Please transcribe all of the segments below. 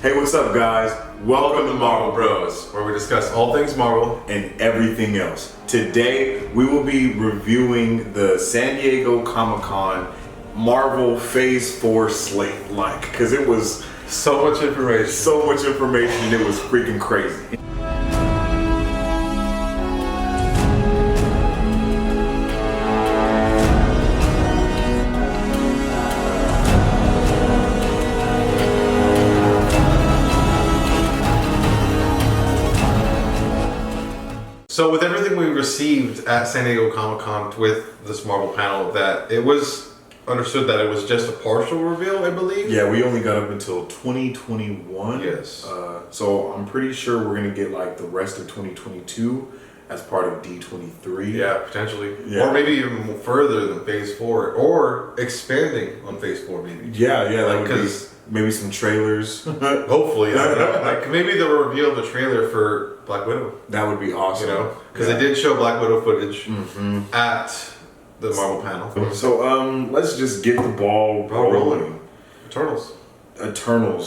Hey, what's up, guys? Welcome to Marvel Bros, where we discuss all things Marvel and everything else. Today, we will be reviewing the San Diego Comic-Con Marvel Phase 4 slate, because it was so much information. It was freaking crazy. So with everything we received at San Diego Comic-Con with this Marvel panel, that it was understood that it was just a partial reveal, I believe. Yeah, we only got up until 2021. Yes. So I'm pretty sure we're gonna get the rest of 2022 as part of D23. Yeah, potentially. Yeah. Or maybe even further than Phase 4, or expanding on Phase 4 maybe. Yeah, that would be maybe some trailers. Hopefully, I don't know. Maybe they'll reveal the trailer for Black Widow. That would be awesome. Because they did show Black Widow footage at the Marvel panel. So let's just get the ball rolling. Eternals.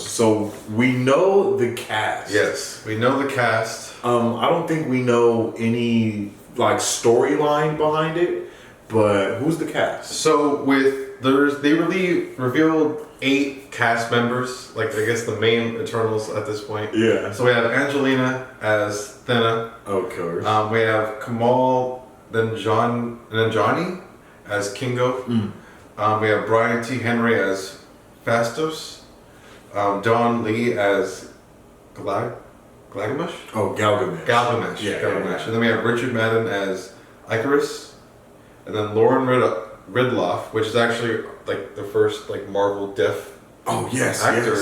So we know the cast. Yes, we know the cast. I don't think we know any storyline behind it, but who's the cast? So they really revealed 8 cast members, I guess the main Eternals at this point. Yeah. So we have Angelina as Thena. Of course. We have Kamal Nanjiani as Kingo. We have Brian T. Henry as Phastos. Don Lee as Gilgamesh? Oh, Gilgamesh. Gilgamesh. Yeah. And then we have Richard Madden as Icarus. And then Lauren Ridloff, which is actually the first Marvel deaf actor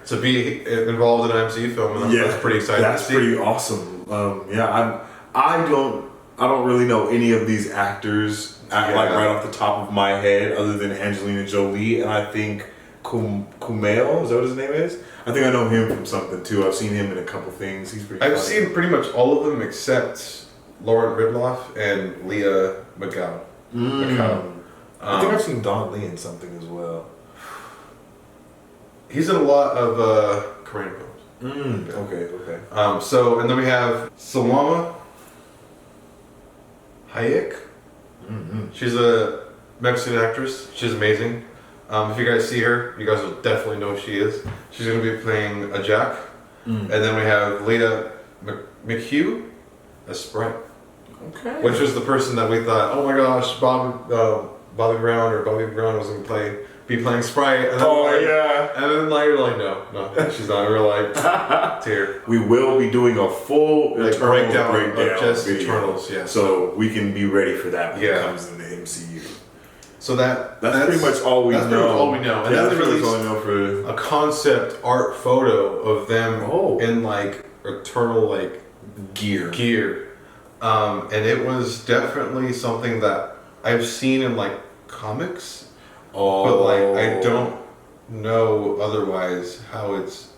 to be involved in an MCU film, and that's pretty exciting. That's pretty awesome. I don't really know any of these actors right off the top of my head, other than Angelina Jolie, and I think Kumail, is that what his name is? I think I know him from something too. I've seen him in a couple things. He's pretty. I've seen pretty much all of them except Lauren Ridloff and Leah McGowan. I think I've seen Don Lee in something as well. He's in a lot of Korean films. Okay. And then we have Salma Hayek. She's a Mexican actress. She's amazing. If you guys see her, you guys will definitely know who she is. She's going to be playing a Jack. And then we have Leda McHugh as Sprite. Okay. Which was the person that we thought, oh my gosh, Bobby Brown was going to be playing Sprite. And then And then you're like, no, she's not. We're like, tear. We will be doing a full breakdown of just video. Eternals, So we can be ready for that when it comes in the MCU. So that's pretty much all we know. That's pretty much all we know. And that's really all we know for a concept art photo of them in eternal gear. And it was definitely something that I've seen in comics. But I don't know otherwise how it's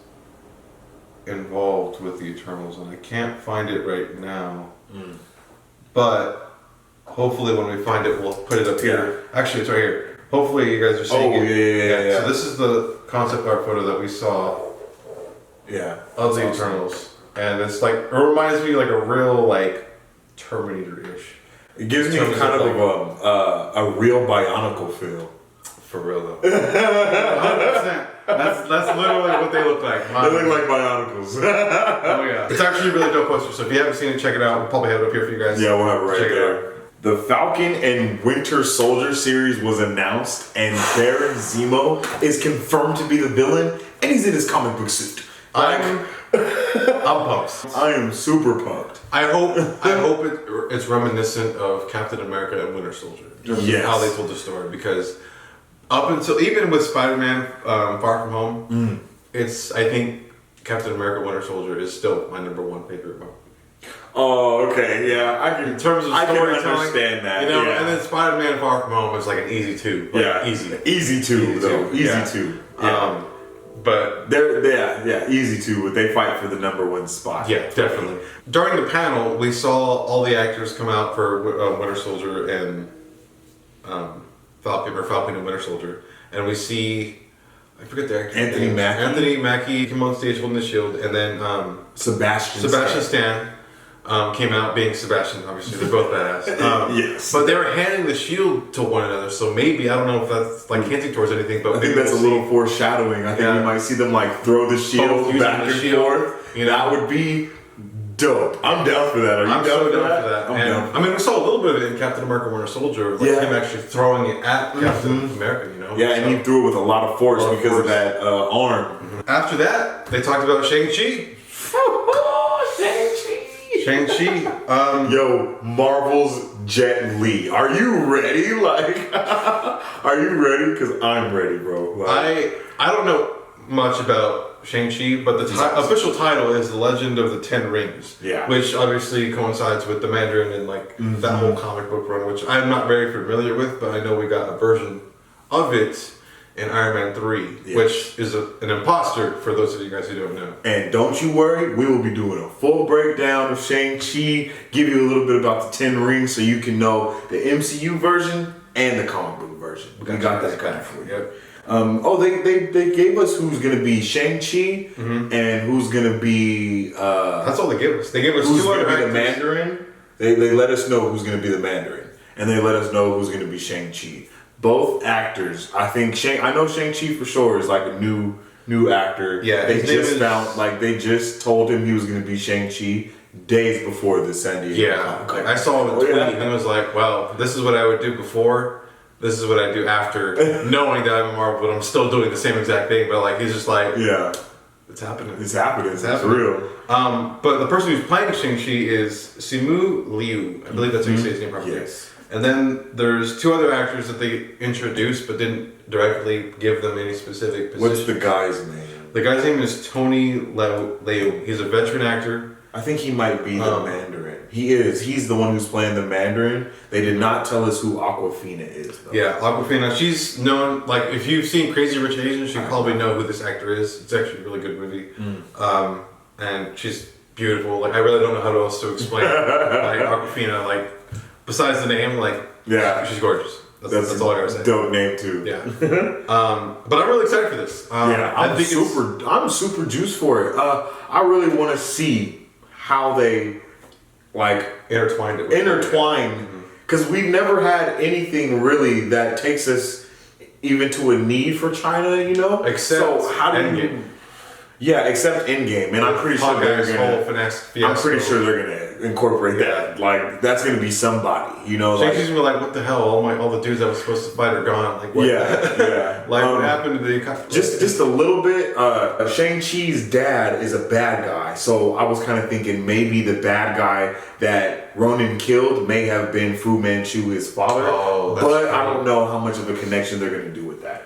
involved with the Eternals, and I can't find it right now. But hopefully when we find it, we'll put it up here. Actually, it's right here. Hopefully you guys are seeing it. Yeah. So this is the concept art photo that we saw of the Eternals. And it's it reminds me a real Terminator-ish. It gives me kind of a real Bionicle feel. For real though. 100%. That's literally what they look like. They look like Bionicles. Oh yeah. It's actually a really dope poster, so if you haven't seen it, check it out. We'll probably have it up here for you guys. Yeah, we'll have it right there. The Falcon and Winter Soldier series was announced, and Baron Zemo is confirmed to be the villain, and he's in his comic book suit. I'm pumped. I am super pumped. I hope it's reminiscent of Captain America and Winter Soldier. Just how they told the story, because up until even with Spider-Man Far From Home, I think Captain America Winter Soldier is still my #1 favorite movie. Oh, okay, yeah. I can. In terms of storytelling, I can understand that. And then Spider-Man Far From Home is an easy 2. Easy 2 though. Easy 2. Yeah. But they're easy 2, but they fight for the #1 spot. Yeah, definitely. During the panel, we saw all the actors come out for Winter Soldier and Falcon and Winter Soldier, and we see I forget the actor. Anthony Mackie. Anthony Mackie came on stage holding the shield, and then Sebastian Stan came out being Sebastian. Obviously, they're both badass. Yes. But they were handing the shield to one another, so maybe I don't know if that's like hinting towards anything. But I think that's a little foreshadowing. I think you might see them like throw the shield back and forth. You know? That would be dope. I'm down for that. Are you I'm down so for down that? for that. I'm And, down. I mean, we saw a little bit of it in Captain America: Winter Soldier, like him actually throwing it at Captain America. You know? Yeah, and he threw it with a lot of force because of that arm. After that, they talked about Shang-Chi. Shang-Chi. Yo, Marvel's Jet Li. Are you ready? Like, are you ready? Because I'm ready, bro. Like, I don't know much about Shang-Chi, but the official title is The Legend of the Ten Rings. Yeah. Which obviously coincides with the Mandarin and like that whole comic book run, which I'm not very familiar with, but I know we got a version of it in Iron Man 3, which is an imposter for those of you guys who don't know. And don't you worry, we will be doing a full breakdown of Shang-Chi, give you a little bit about the 10 rings so you can know the MCU version and the comic book version. We got that coming for you. Yep. They gave us who's going to be Shang-Chi and who's going to be... That's all they gave us. They gave us who's two going other to be the actors. Mandarin. They let us know who's going to be the Mandarin. And they let us know who's going to be Shang-Chi. Both actors, I think I know Shang-Chi for sure is like a new actor. Yeah, they just told him he was going to be Shang-Chi days before the San Diego. Yeah, like I saw him in 20 and I was like, well, this is what I would do before. This is what I do after, knowing that I'm a Marvel, but I'm still doing the same exact thing. But like, he's just like, yeah, it's happening. It's happening. It's real. But the person who's playing Shang-Chi is Simu Liu. I believe that's how you say his name properly. Yes. And then there's two other actors that they introduced but didn't directly give them any specific position. What's the guy's name? The guy's name is Tony Leo. He's a veteran actor. I think he might be the Mandarin. He is. He's the one who's playing the Mandarin. They did not tell us who Awkwafina is, though. Yeah, Awkwafina. She's known, like, if you've seen Crazy Rich Asians, you probably know who this actor is. It's actually a really good movie. And she's beautiful. Like, I really don't know how else to explain like Awkwafina. Like, besides the name, like, she's gorgeous. That's all I gotta say. Dope name too. Yeah. But I'm really excited for this. I'm super juiced for it. I really want to see how they like intertwine because we've never had anything really that takes us even to a need for China, you know. Except Endgame. Yeah, except Endgame, and I'm pretty sure they're gonna incorporate that. Like, that's gonna be somebody, you know. Shang-Chi's gonna be like, what the hell? All the dudes I was supposed to fight are gone. Like, what? Yeah. Like, what happened to the? Just a little bit. Shang-Chi's dad is a bad guy, so I was kind of thinking maybe the bad guy that Ronin killed may have been Fu Manchu, his father. But I don't know how much of a connection they're gonna do with that.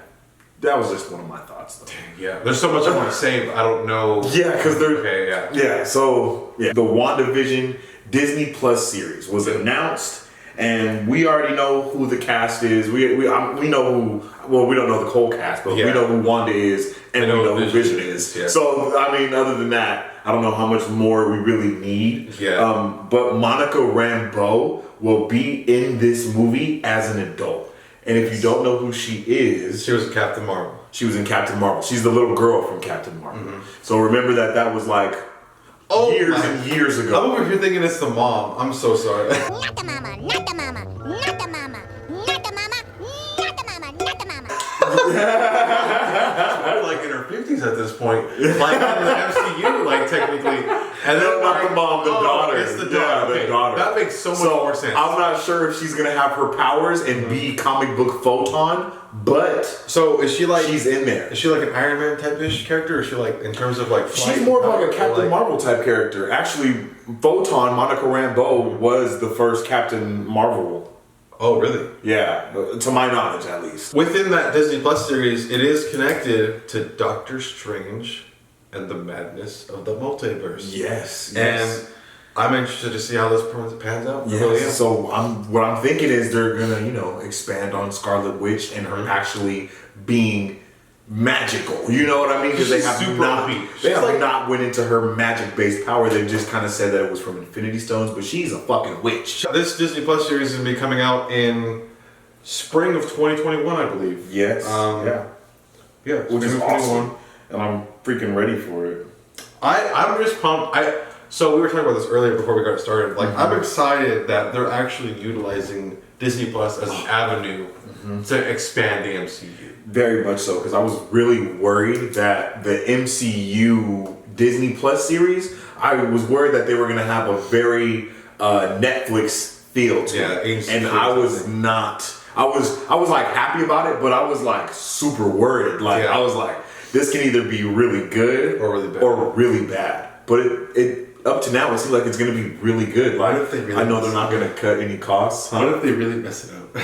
That was just one of my thoughts, though. Yeah, there's so much I want to say, but I don't know. Yeah, because they're... Okay, yeah. Yeah, so, the WandaVision Disney Plus series was announced, and we already know who the cast is. We know who... Well, we don't know the whole cast, but we know who Wanda is, and we know who Vision is. Yeah. So, I mean, other than that, I don't know how much more we really need. Yeah. But Monica Rambeau will be in this movie as an adult. And if you don't know who she is... She was in Captain Marvel. She was in Captain Marvel. She's the little girl from Captain Marvel. So remember that was like years and years ago. I'm over here thinking it's the mom. I'm so sorry. Not the mama, not the mama, not the mama, not the mama, not the mama, not the mama. We're like in her 50s at this point. Like in the MCU, like technically. And then not the mom, the daughter. It's the daughter. Yeah, Okay. the daughter. That makes so much more sense. I'm not sure if she's gonna have her powers and be comic book Photon, but so is she like she's in there. Is she like an Iron Man type-ish character, or is she like in terms of like flight? She's more of like a Captain Marvel type character. Actually, Photon, Monica Rambeau, was the first Captain Marvel. Oh, really? Yeah, to my knowledge, at least. Within that Disney Plus series, it is connected to Doctor Strange and the madness of the multiverse. Yes. And I'm interested to see how this pans out. Yes. Really am. So what I'm thinking is they're gonna, expand on Scarlet Witch and her actually being magical. You know what I mean? Because they have not went into her magic-based power. They just kind of said that it was from Infinity Stones, but she's a fucking witch. This Disney Plus series is gonna be coming out in spring of 2021, I believe. Yes. Yeah, which is Scream awesome. 21. And I'm freaking ready for it. I'm just pumped. So we were talking about this earlier before we got started. Like, I'm excited that they're actually utilizing Disney Plus as an avenue to expand the MCU. Very much so, because I was really worried that the MCU Disney Plus series, I was worried that they were going to have a very Netflix feel to it. And I was not. I was like happy about it, but I was like super worried. Like I was like, this can either be really good or really bad. But it up to now, it seems like it's going to be really good. Like, I know they're not going to cut any costs. What if they really mess it up?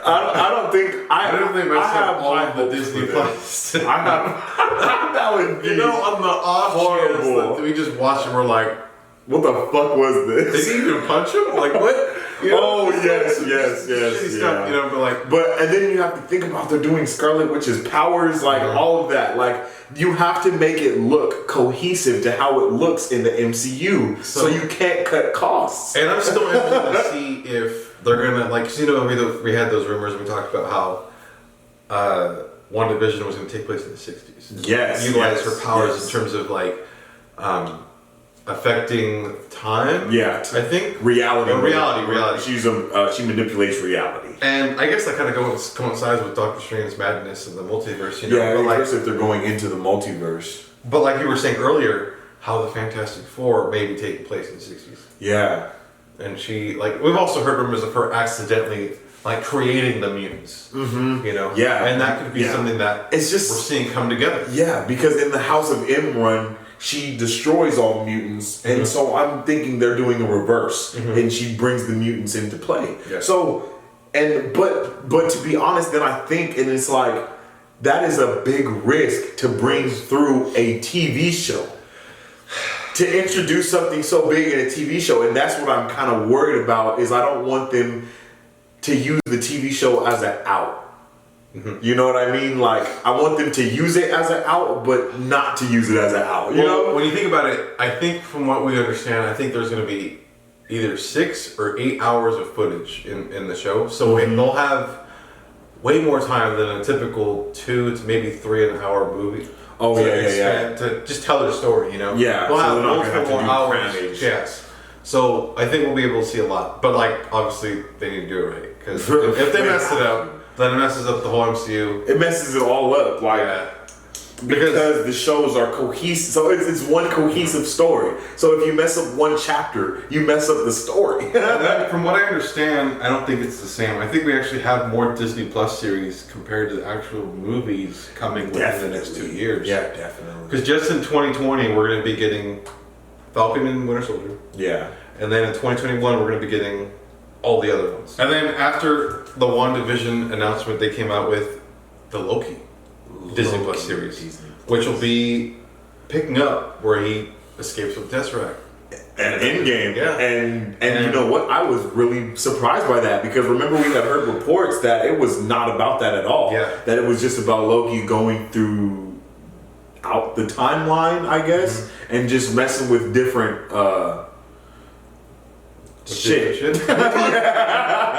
I don't think I don't think I have all high of the hopes Disney for Plus. I have that would be on the off chance horrible. that we just watch and we're like, what the fuck was this? did he even punch him? Like what? You know, oh yes, shitty stuff, you know, but and then you have to think about they're doing Scarlet Witch's powers, like all of that. Like you have to make it look cohesive to how it looks in the MCU, so you can't cut costs. And I'm still interested to see if they're gonna like, 'cause, you know, we had those rumors and we talked about how WandaVision was gonna take place in the 60s. Yes, utilize her powers in terms of like affecting time. Yeah, I think reality. She Reality. manipulates reality. And I guess that kind of coincides with Doctor Strange's madness and the multiverse. You know, Yeah, but especially if they're going into the multiverse. But like you were saying earlier, how the Fantastic Four may be taking place in the 60s. Yeah. And she, like, we've also heard rumors of her accidentally, like, creating the mutants. Mm-hmm. You know? Yeah. And that could be something that it's just we're seeing come together. Yeah, because in the House of M run, she destroys all mutants, and so I'm thinking they're doing a reverse, and she brings the mutants into play. Yeah. So, but to be honest, then I think, and it's like, that is a big risk to bring through a TV show. To introduce something so big in a TV show, and that's what I'm kind of worried about, is I don't want them to use the TV show as an out. You know what I mean? Like, I want them to use it as an out, but not to use it as an out. You know? When you think about it, I think from what we understand, I think there's going to be either 6 or 8 hours of footage in the show. So they'll have way more time than a typical 2 to maybe 3 an hour movie. Oh, yeah. To just tell their story, you know? Yeah. They'll So have they're not gonna multiple have to do hours. crammage. Yes. So I think we'll be able to see a lot. But, like, obviously, they need to do it right. Because if they mess it up, then it messes up the whole MCU. It messes it all up, like because the shows are cohesive. So it's one cohesive story. So if you mess up one chapter, you mess up the story. And then, from what I understand, I don't think it's the same. I think we actually have more Disney Plus series compared to the actual movies coming within the next 2 years. Yeah, definitely. Because just in 2020, we're going to be getting Falcon and Winter Soldier. Yeah. And then in 2021, we're going to be getting all the other ones. And then after the WandaVision announcement, they came out with the Loki Disney Plus series, which will be picking up where he escapes with Tesseract. And Endgame. Yeah. And you know what? I was really surprised by that, because remember we had heard reports that it was not about that at all. Yeah. That it was just about Loki going through out the timeline, I guess, and just messing with different shit.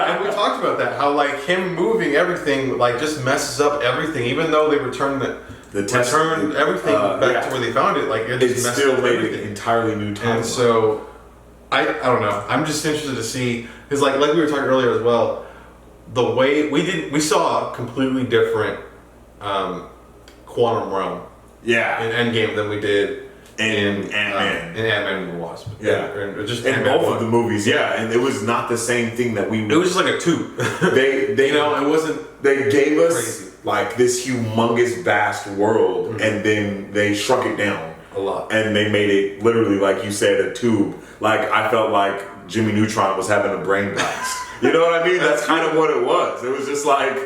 And we talked about that, how like him moving everything like just messes up everything, even though they returned everything back to where they found it. Like it just messed still up made everything. an entirely new timeline. And so I don't know. I'm just interested to see, because like we were talking earlier as well, the way we saw a completely different quantum realm in Endgame than we did in Ant-Man and the Wasp. In both of the movies, and it was not the same thing that we. It was just like a tube. They you know, it wasn't. They gave us crazy. Like this humongous, vast world, and then they shrunk it down a lot, and they made it literally, like you said, a tube. Like I felt like Jimmy Neutron was having a brain blast. You know what I mean? That's kind of what it was. It was just like.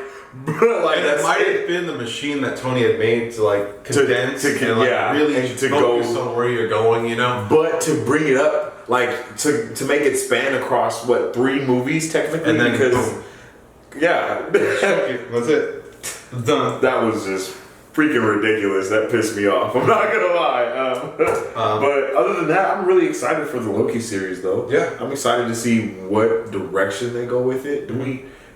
Like that might have been the machine that Tony had made to like condense and like really and to focus go on where you're going, you know. But to bring it up, like to make it span across 3 movies technically, and then because boom. That's it. Done. That was just freaking ridiculous. That pissed me off. I'm not gonna lie. But other than that, I'm really excited for the Loki series, though. Yeah, I'm excited to see what direction they go with it.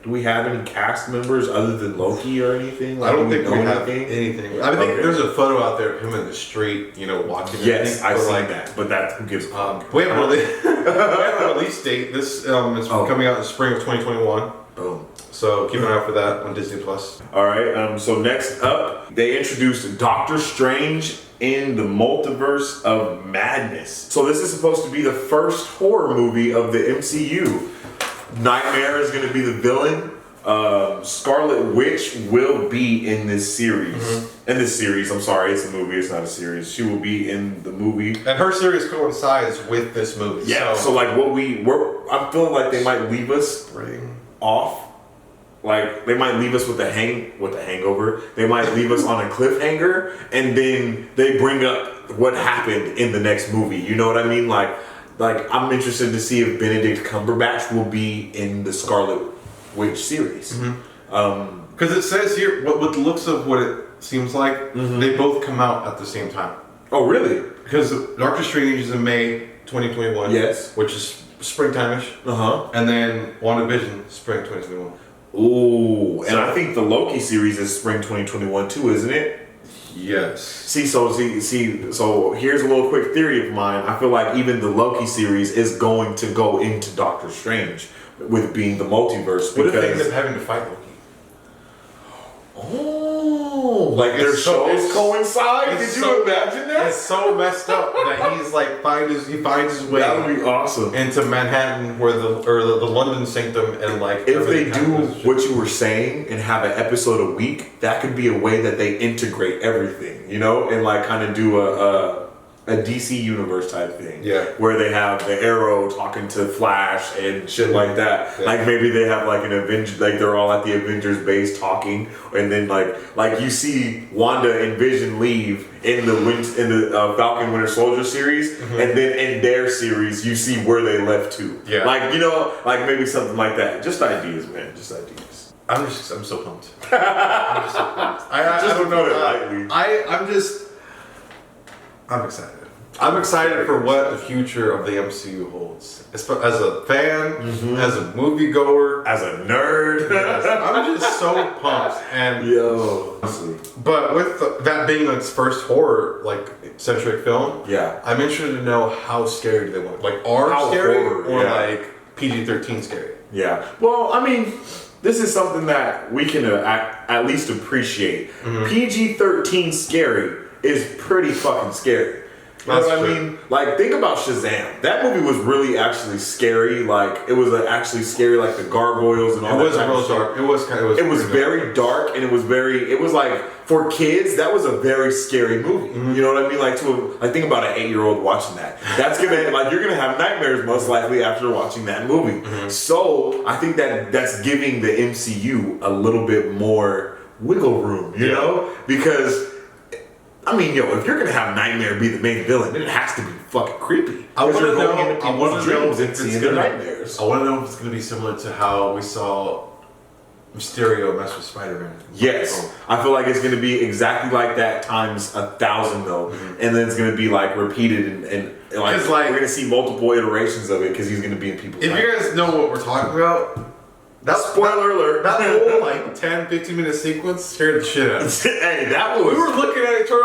do we have any cast members other than Loki or anything? Like, I don't do think we have anything? anything. I think there's a photo out there of him in the street, walking. Yes, I see that, but that who gives? We have a release date. This is coming out in spring of 2021. Boom. So keep an eye out for that on Disney Plus. All right. So next up, they introduced Doctor Strange in the Multiverse of Madness. So this is supposed to be the first horror movie of the MCU. Nightmare is going to be the villain. Scarlet Witch will be in this series. In this series, I'm sorry, it's a movie. It's not a series. She will be in the movie, and her series coincides with this movie. Yeah. So like I'm feeling like they might leave us off. Like they might leave us with the hangover. They might leave us on a cliffhanger, and then they bring up what happened in the next movie. You know what I mean? Like I'm interested to see if Benedict Cumberbatch will be in the Scarlet Witch series. Because it says here, with the looks of what it seems like, they both come out at the same time. Oh, really? Because Doctor Strange is in May 2021. Yes. Which is springtime-ish. And then WandaVision, spring 2021. Ooh, and I think the Loki series is spring 2021 too, isn't it? Yes. So here's a little quick theory of mine. I feel like even the Loki series is going to go into Doctor Strange with being the multiverse. What if they end up having to fight Loki? Oh, like their shows coincide? Could you imagine that? It's so messed up that he's like he finds his way. That would be awesome. Into Manhattan, where the London Sanctum, and like if they do what you were saying and have an episode a week, that could be a way that they integrate everything, and like kind of do a DC universe type thing. Yeah. Where they have the Arrow talking to Flash and shit like that. Yeah. Like maybe they have like an Avenger, like they're all at the Avengers base talking, and then like you see Wanda and Vision leave in the Falcon Winter Soldier series, and then in their series you see where they left to. Yeah. Like maybe something like that. Just ideas, man. Just ideas. I'm so pumped. I'm just so pumped. I don't know lightly. I'm excited. I'm excited for what the future of the MCU holds. As a fan, as a moviegoer, as a nerd. Yes, I'm just so pumped. And but with that being its first horror centric film, I'm interested to know how scary do they want. Like scary or like PG-13 scary. Yeah. Well, I mean, this is something that we can at least appreciate. PG-13 scary is pretty fucking scary. You know what I mean? Like, think about Shazam. That movie was really actually scary. Like, it was actually scary, like the gargoyles and all that. It was real dark. It was very dark, and it was like, for kids, that was a very scary movie. You know what I mean? Like, think about an 8-year-old watching that. That's gonna, you're gonna have nightmares most likely after watching that movie. So, I think that's giving the MCU a little bit more wiggle room, you know? Because, I mean, if you're gonna have Nightmare be the main villain, it has to be fucking creepy. I want to know if it's nightmares. I want to know if it's gonna be similar to how we saw Mysterio mess with Spider-Man. Yes, I feel like it's gonna be exactly like that times 1,000 though, and then it's gonna be like repeated and we're gonna see multiple iterations of it because he's gonna be in people's. If you guys know what we're talking about. Spoiler alert. That whole 10-15 minute sequence scared the shit out of us. Hey, that was. We were looking at each other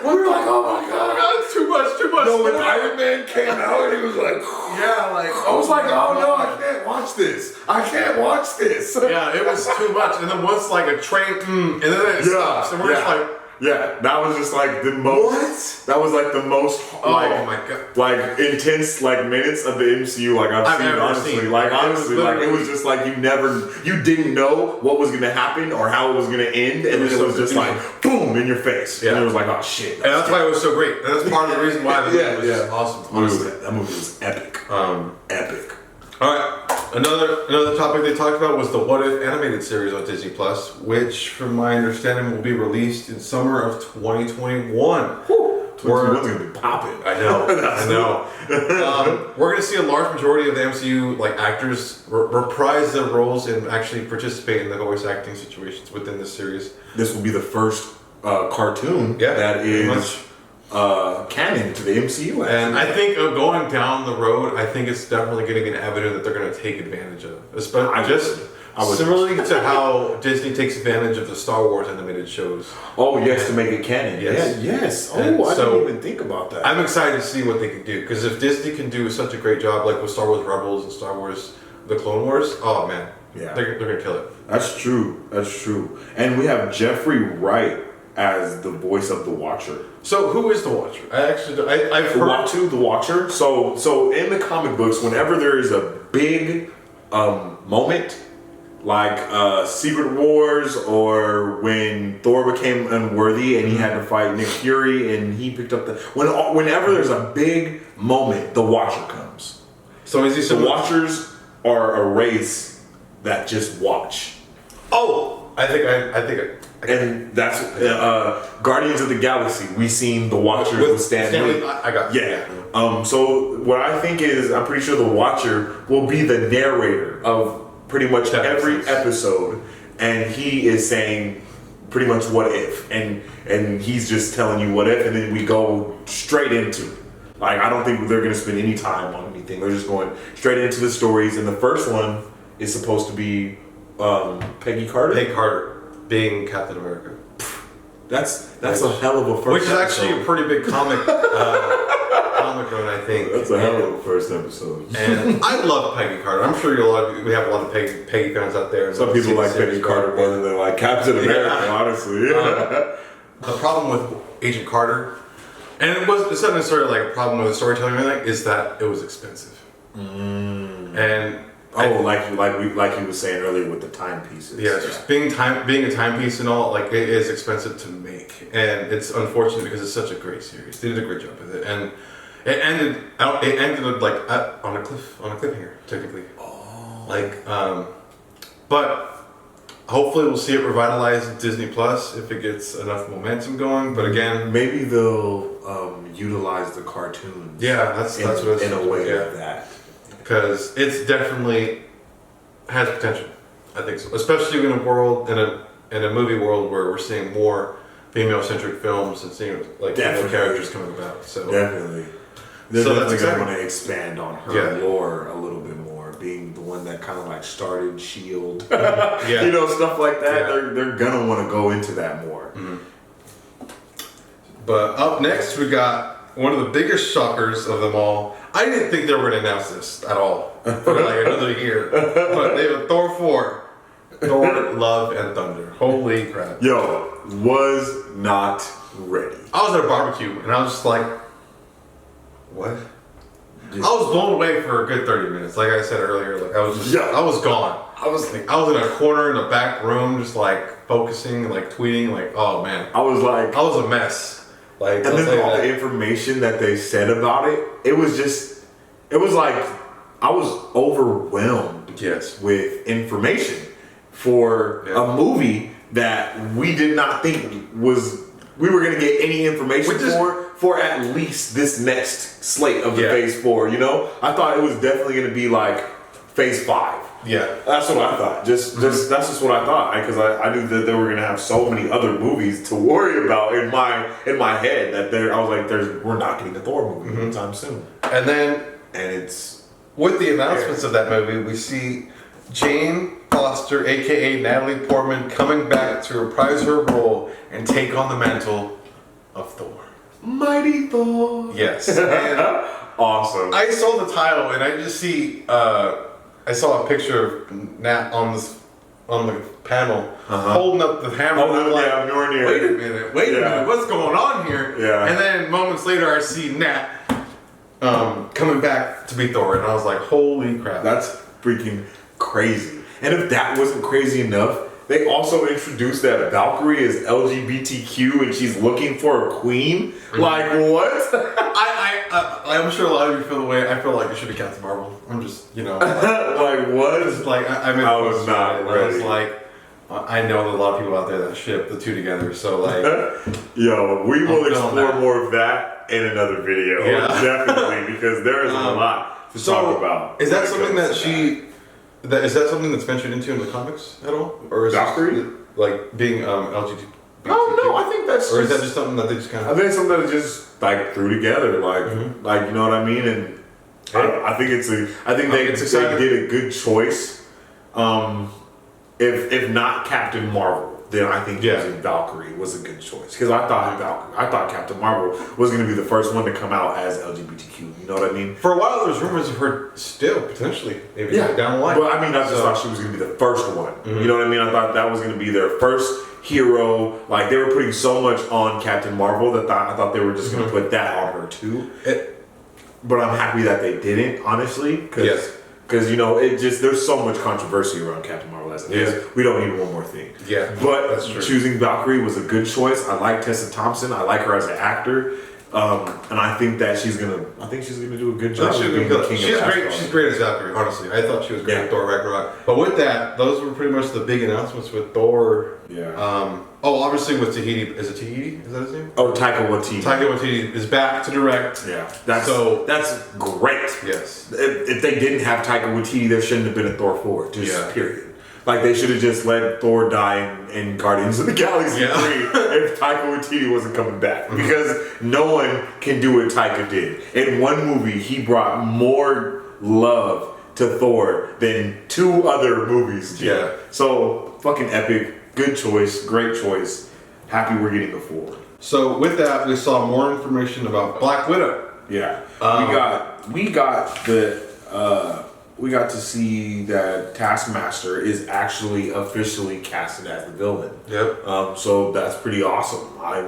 oh my god, it's too much. No, when Iron Man came out, he was like, I was like, oh no, I can't watch this. Yeah, it was too much. And then once a train, and then it stops, and we're just like. Yeah, that was just the most. What? That was the most oh my god, intense minutes of the MCU I've seen. Honestly, it was just you didn't know what was gonna happen or how it was gonna end, and then it was just boom in your face. And it was oh shit. And that's why it was so great. And that's part of the reason why the movie was awesome. Honestly, that movie was epic. Epic. All right. Another topic they talked about was the What If animated series on Disney Plus, which, from my understanding, will be released in summer of 2021. 2021's gonna be popping. I know. We're gonna see a large majority of the MCU actors reprise their roles and actually participate in the voice acting situations within this series. This will be the first cartoon that is canon to the MCU. And I think going down the road, I think it's definitely going to be an avenue that they're going to take advantage of. Especially Similarly to how Disney takes advantage of the Star Wars animated shows. Oh yes, to make it canon. Yes. Yeah, yes. And Oh, I so, didn't even think about that. I'm excited to see what they can do, because if Disney can do such a great job, like with Star Wars Rebels and Star Wars The Clone Wars, oh man, Yeah. they're gonna kill it. That's true. That's true. And we have Jeffrey Wright as the voice of the Watcher. So who is the Watcher? I've heard The Watcher. So in the comic books, whenever there is a big moment, like Secret Wars, or when Thor became unworthy and he had to fight Nick Fury and he picked up whenever there's a big moment, the Watcher comes. So is he The Watchers are a race that just watch. Oh, I think And that's Guardians of the Galaxy. We seen the Watchers with Stan Lee. I got Yeah. So what I think is, I'm pretty sure the Watcher will be the narrator of pretty much every episode, and he is saying pretty much what if, and he's just telling you what if, and then we go straight into it. Like, I don't think they're gonna spend any time on anything. They're just going straight into the stories, and the first one is supposed to be Peggy Carter. Peggy Carter being Captain America. That's a hell of a first. Which is episode. actually a pretty big comic run, I think. That's a hell of a first episode. And I love Peggy Carter. I'm sure we have a lot of Peggy fans out there. Some people like Peggy Carter more than they like Captain America, honestly. The problem with Agent Carter, and it's not necessarily like a problem with the storytelling or anything, is that it was expensive. And like he was saying earlier with the timepieces. Yes, being a timepiece and all, like, it is expensive to make, and it's unfortunate because it's such a great series. They did a great job with it, and it ended like on a cliffhanger, technically. But hopefully we'll see it revitalized in Disney Plus if it gets enough momentum going. But again, maybe they'll utilize the cartoons. Yeah, that's what it's in a way like that. Because it's definitely has potential. I think so, especially in a world in a movie world where we're seeing more female-centric films and seeing like female characters coming about. So definitely, they're definitely going to expand on her lore a little bit more, being the one that kind of like started Shield. You know, stuff like that. Yeah. They're gonna want to go into that more. Mm-hmm. But up next, we got one of the biggest shockers of them all. I didn't think they were going to announce this at all for like another year. But they have Thor 4. Thor, Love, and Thunder. Holy crap. Yo, was not ready. I was at a barbecue and I was just like, what? I was blown away for a good 30 minutes. Like I said earlier, like I was gone. I was in a corner in the back room, just like focusing, like tweeting, like, oh man. I was a mess. Like, and then all the information that they said about it, it was like I was overwhelmed with information for a movie that we did not think we were going to get any information for at least this next slate of the Phase 4, you know? I thought it was definitely going to be like Phase 5. Yeah. That's what I thought. That's just what I thought. Because I knew that they were gonna have so many other movies to worry about in my head that I was like, we're not getting a Thor movie anytime soon. And it's with the announcements of that movie, we see Jane Foster, aka Natalie Portman, coming back to reprise her role and take on the mantle of Thor. Mighty Thor. Yes. And awesome. I saw the title and I just see I saw a picture of Nat on the panel holding up the hammer. Oh, and I'm like, wait a minute, what's going on here? Yeah. And then moments later, I see Nat coming back to be Thor, and I was like, holy crap. That's freaking crazy. And if that wasn't crazy enough, they also introduced that Valkyrie is LGBTQ and she's looking for a queen. Like, what? I'm sure a lot of you feel the way I feel like it should be Captain Marvel. I'm just, like, what? It's like, I was not ready. I was like, I know that a lot of people out there that ship the two together, so like... Yo, we will explore more of that in another video. Yeah. Definitely, because there is a lot to talk about. Is that something that is that something that's ventured into in the comics at all? Or is Valkyrie? Like being LGBT? Oh no, I think that's. Or is that just something that they just kind of? I think it's something that just like threw together, like you know what I mean. And I think they did a good choice. if not Captain Marvel, then I think using Valkyrie was a good choice because I thought Captain Marvel was going to be the first one to come out as LGBTQ. You know what I mean? For a while, there's rumors of her still potentially maybe down the line. But I mean, I just thought she was going to be the first one. You know what I mean? I thought that was going to be their first hero. Like they were putting so much on Captain Marvel that I thought they were just going to put that on her too. But I'm happy that they didn't, honestly, because you know it just there's so much controversy around Captain Marvel as it is. We don't need one more thing. Yeah, but that's true. Choosing Valkyrie was a good choice. I like Tessa Thompson. I like her as an actor. And I think that she's gonna do a good job. She's great. She's great as Valkyrie. Honestly, I thought she was great at Thor Ragnarok. But with that, those were pretty much the big announcements with Thor. Yeah. Obviously with Tahiti. Is it Tahiti? Is that his name? Oh, Taika Waititi. Taika Waititi is back to direct. Yeah. That's great. Yes. If they didn't have Taika Waititi, there shouldn't have been a Thor 4. Period. Like they should have just let Thor die in Guardians of the Galaxy 3 if Taika Waititi wasn't coming back. Because no one can do what Taika did. In one movie, he brought more love to Thor than 2 other movies did. Yeah. So fucking epic. Good choice. Great choice. Happy we're getting a 4. So with that, we saw more information about Black Widow. Yeah. We got to see that Taskmaster is actually officially casted as the villain. Yep. So that's pretty awesome. I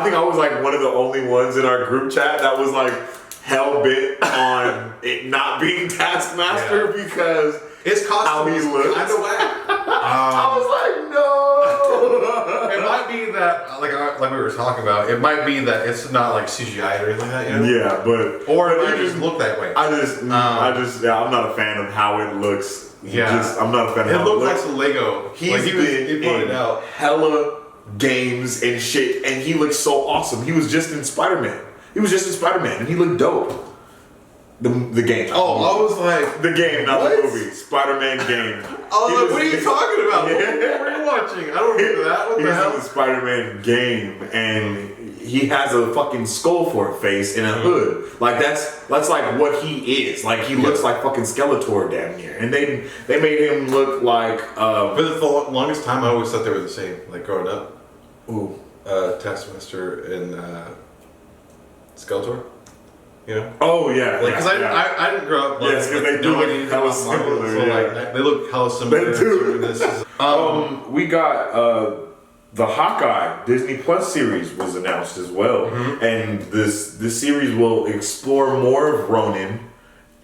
think I was like one of the only ones in our group chat that was like hell bent on it not being Taskmaster because his costume how he looks. Kind of whack. I was like, no. It might be that, like we were talking about, it might be that it's not like CGI or anything like that, you know? Yeah, but or it might just look that way. I'm not a fan of how it looks. Yeah, I'm not a fan of how it looks. It looks like some Lego. He pointed out hella games and shit, and he looks so awesome. He was just in Spider-Man. And he looked dope. The game. Oh, I was like... The game, not the movie. Spider-Man game. I was like, what are you talking about? What were you watching? I don't remember that. What the hell? He's in the Spider-Man game, and he has a fucking skull for a face and a hood. Like, that's like what he is. Like, he looks like fucking Skeletor damn near. And they made him look like... For the longest time, I always thought they were the same. Like, growing up. Ooh. Taskmaster and Skeletor. You know? Oh yeah, because I didn't grow up. Yes, because they do look hella similar. So like they look hella similar. They do. This is, we got the Hawkeye Disney Plus series was announced as well, and this series will explore more of Ronin,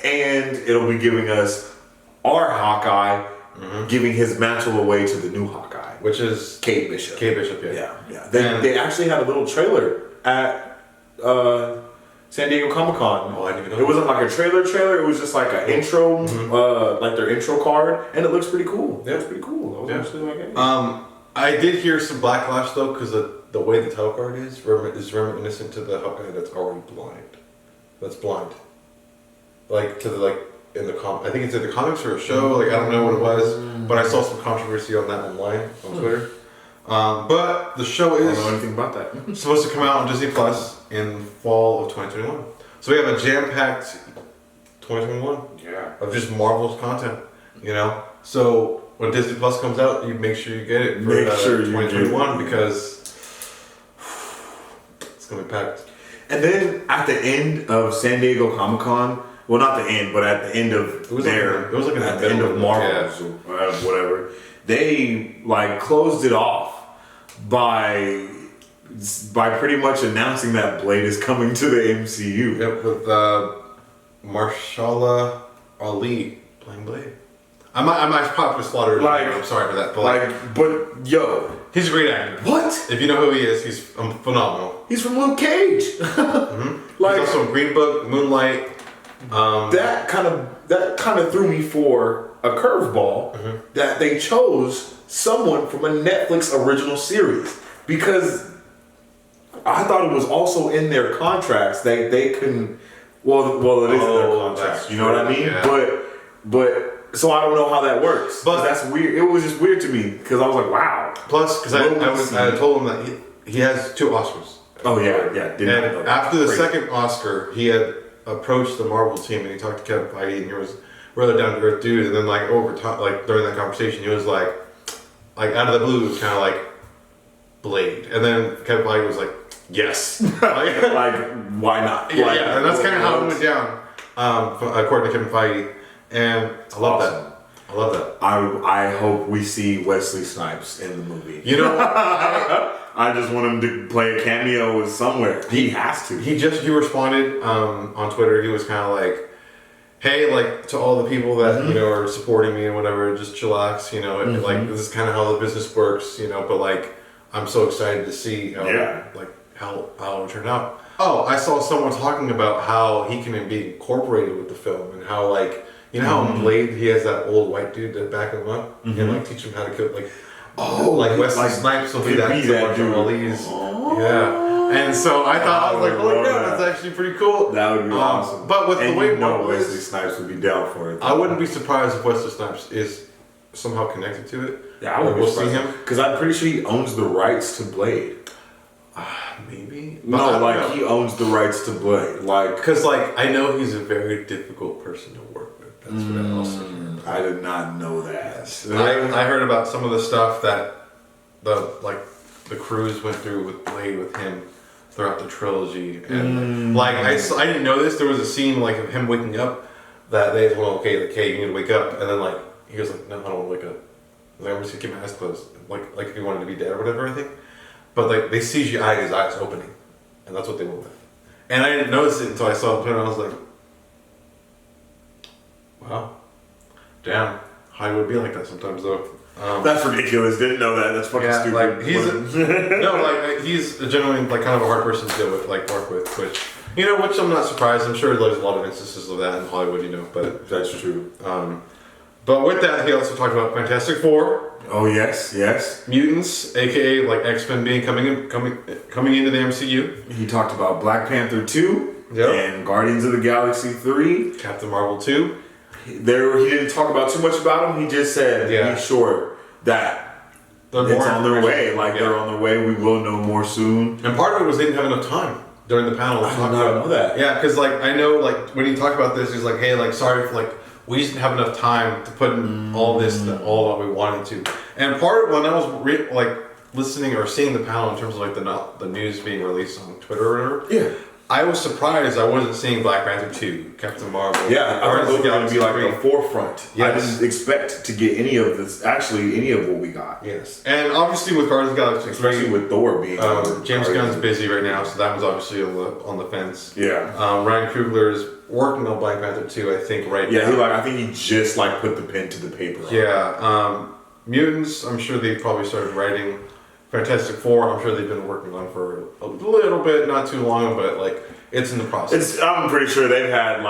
and it'll be giving us our Hawkeye giving his mantle away to the new Hawkeye, which is Kate Bishop. Yeah. They actually had a little trailer at. San Diego Comic-Con. Oh, I didn't even know. It wasn't like a trailer. It was just like an intro, like their intro card, and it looks pretty cool. Yeah, it's pretty cool. I was actually like, hey. I did hear some backlash though, because the way the title card is reminiscent to the Hawkeye that's already blind. That's blind. Like to the in the I think it's in the comics or a show. Like I don't know what it was, but I saw some controversy on that online on Twitter. But the show is. I don't know anything about that. Supposed to come out on Disney Plus in fall of 2021. So we have a jam-packed 2021 of just Marvel's content, you know? So when Disney Plus comes out, you make sure you get it for 2021 because it's going to be packed. And then at the end of San Diego Comic-Con, well not the end, but at the end of it was like at the end of Marvel's or whatever, they like closed it off by pretty much announcing that Blade is coming to the MCU. Yep, with Marshala Ali playing Blade. I might probably slaughter. I'm sorry for that, but yo, he's a great actor. What? If you know who he is, he's phenomenal. He's from Luke Cage. Like he's also in Green Book, Moonlight. That kind of threw me for a curveball that they chose someone from a Netflix original series because I thought it was also in their contracts they couldn't. Well, it is in their contracts. You know what I mean? Yeah. But so I don't know how that works. But that's weird. It was just weird to me because I was like, wow. Plus, because I told him that he has 2 Oscars. Oh yeah. And after the second Oscar, he had approached the Marvel team and he talked to Kevin Feige and he was really down to earth dude. And then like over time, like during that conversation, he was like out of the blue, it was kind of like Blade, and then Kevin Feige was like, yes, like why not? Yeah, and that's kind of how it went down, according to Kevin Feige, and I love that. I love that. I hope we see Wesley Snipes in the movie. You know, I just want him to play a cameo somewhere. He has to. He responded on Twitter. He was kind of like, hey, like to all the people that you know are supporting me and whatever, just chillax. You know, and, like this is kind of how the business works. You know, but like I'm so excited to see how how it will turn out. Oh, I saw someone talking about how he can be incorporated with the film and how like. You know how in Blade he has that old white dude that back him up and like teach him how to kill like like Wesley Snipes will be that dude. All these and so I thought I was like oh yeah that's actually pretty cool. That would be awesome. But with the way Marvel Wesley Snipes would be down for it. I wouldn't be surprised if Wesley Snipes is somehow connected to it. Yeah, I would we'll see him because I'm pretty sure he owns the rights to Blade. Maybe. No, like he owns the rights to Blade. Like because like I know he's a very difficult person to work with. That's what I also heard. I did not know that. I heard about some of the stuff that the crews went through with Blade with him throughout the trilogy, and like I didn't know this. There was a scene like of him waking up that they told him, okay, you need to wake up, and then like he was like, no, I don't want to wake up. Like, I'm just gonna keep my eyes closed, like if he wanted to be dead or whatever, I think. But like they CGI'd his eyes opening, and that's what they went with. And I didn't notice it until I saw it, and I was like, wow, damn, Hollywood be like that sometimes though. That's ridiculous. Didn't know that. That's fucking stupid. Like he's a genuinely like kind of a hard person to deal with, like work with, which I'm not surprised. I'm sure there's a lot of instances of that in Hollywood, but that's true. But with that, he also talked about Fantastic Four. Oh yes. Mutants, aka like X-Men being coming into the MCU. He talked about Black Panther 2 and Guardians of the Galaxy 3, Captain Marvel 2. He didn't talk about too much about them. He just said he's sure that it's on their way. Like they're on their way. We will know more soon. And part of it was they didn't have enough time during the panel. I did not know that. Yeah, because like I know like when he talked about this, he's like, hey, like sorry for like. We just didn't have enough time to put in all this, all that we wanted to. And part of when I was listening or seeing the panel in terms of like the news being released on Twitter or whatever, I was surprised I wasn't seeing Black Panther 2, Captain Marvel. Yeah, I thought those were going to be like the forefront. Yes. I didn't expect to get any of what we got. Yes. And obviously with Guardians of the Galaxy 3, especially with Thor being James Gunn's busy right now, so that was obviously on the fence. Yeah. Ryan Coogler is working on Black Panther 2, I think, right now. Yeah, I think he just put the pen to the paper. Yeah. Mutants, I'm sure they probably started writing. Fantastic Four, I'm sure they've been working on for a little bit, not too long, but it's in the process. I'm pretty sure they've had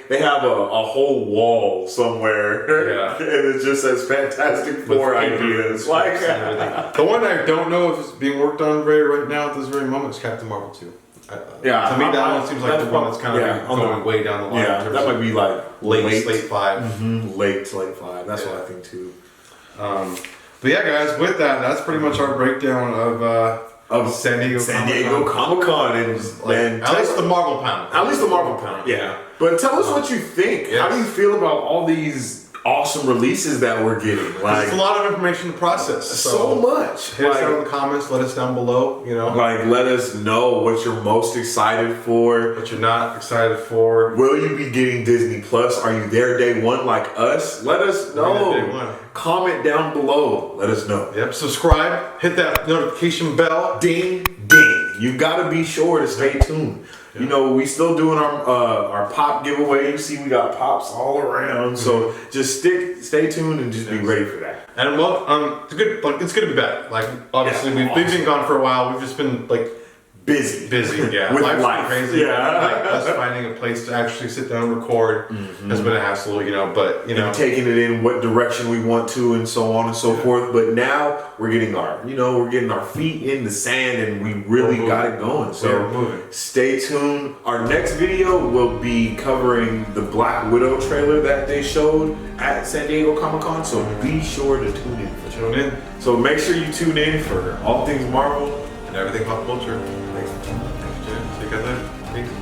they have a whole wall somewhere, and it just says Fantastic Four ideas. The one I don't know if it's being worked on right now at this very moment is Captain Marvel 2. To me, that one seems like the one that's kind of going way down the line. Yeah, that might be late 5. Mm-hmm. Late to late 5. That's what I think too. But yeah, guys, with that, that's pretty much our breakdown of San Diego Comic-Con and at least the Marvel panel. At least the Marvel panel. Yeah. But tell us what you think. Yes. How do you feel about all these awesome releases that we're getting? It's a lot of information to process. So much. Hit us down in the comments. Let us down below. Let us know what you're most excited for. What you're not excited for. Will you be getting Disney Plus? Are you there day one like us? Let us know. Day one. Comment down below. Let us know. Yep. Subscribe. Hit that notification bell. Ding, ding. You gotta be sure to stay tuned. Yeah. We still doing our pop giveaway. You see, we got pops all around. So just stay tuned and just be ready for that. And it's good. It's gonna be better. Obviously, we've been gone for a while. We've just been busy. Yeah, with life's life. Been crazy. Yeah, us finding a place to actually sit down and record has been a hassle. But and taking it in what direction we want to, and so on and so forth. But now we're getting our feet in the sand, and we really got it going. So stay tuned. Our next video will be covering the Black Widow trailer that they showed at San Diego Comic-Con. So be sure to tune in. So make sure you tune in for all things Marvel and everything pop culture. Thanks, Jay. See you guys later. Peace.